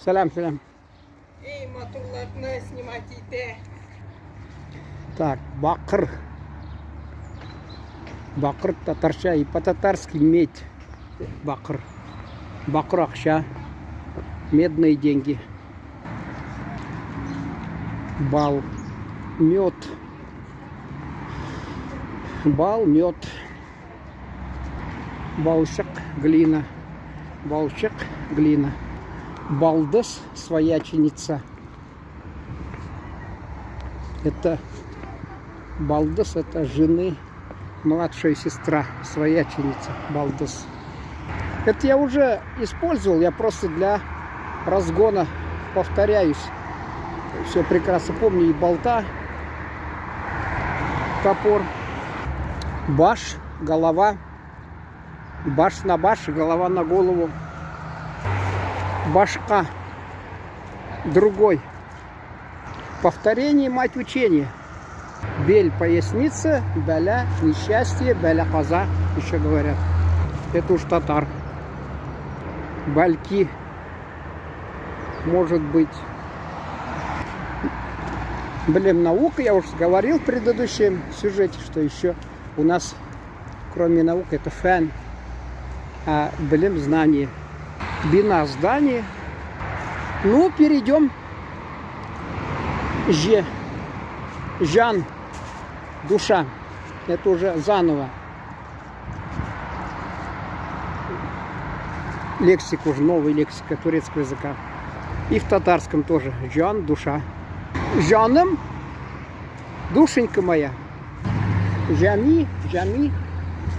Салям, салям. Ey motorlarni снимать ите. Так, бакыр. Бакыр татарша и по-татарски медь. Бакыр. Бакыр акша. Медные деньги. Бал. Мед. Бал, мед. Балшык, глина. Балшык, глина. Балдыз, свояченица. Это балдыз, это жены, младшая сестра, свояченица, балдыз. Это я уже использовал, я просто для разгона повторяюсь. Все прекрасно помню, и болта, топор, баш, голова, баш на баш, голова на голову, башка, другой. Повторение, мать учения. Бель, поясница, беля, несчастье, беля, коза, еще говорят. Это уж татар. Бальки, может быть. Блин, наука, я уже говорил в предыдущем сюжете, что еще у нас, кроме наук, это фэн, а, блин, знание. Бина, здание. Ну, перейдем. Жан, душа. Это уже заново. Лексика уже, новая лексика турецкого языка. И в татарском тоже. Жан, душа. Жаным, душенька моя. Жами, жами.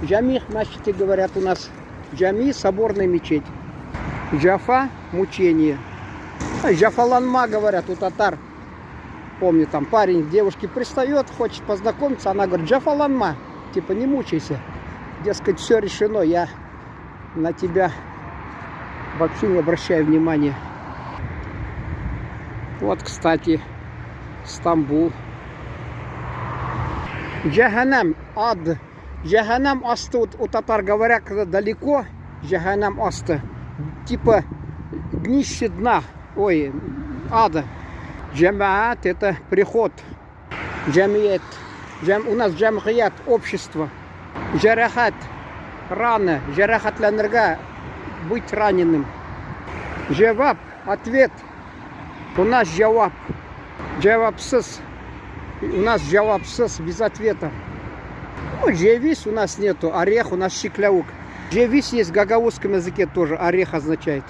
Жами, мачте говорят у нас. Жами, соборная мечеть. Джафа, мучение. Джафаланма, говорят у татар. Помню, там парень к девушке пристает, хочет познакомиться, она говорит, Джафаланма, типа не мучайся. Дескать, все решено, я на тебя вообще не обращаю внимания. Вот, кстати, Стамбул. Джаханам, ад. Джаханам асты у татар говорят, когда далеко, Джаханам асты. Типа днище дна, ой, ада. Джамаат — это приход. Джамиет. У нас джамхият — общество. Джарахат — рана. Джарахат ланерга — быть раненым. Джаваб — ответ. У нас джаваб. Джавабсыз. У нас джавабсыз, без ответа. Ну, джевис у нас нету. Орех у нас шикляук. Джевис есть в гагаузском языке тоже. Орех означает.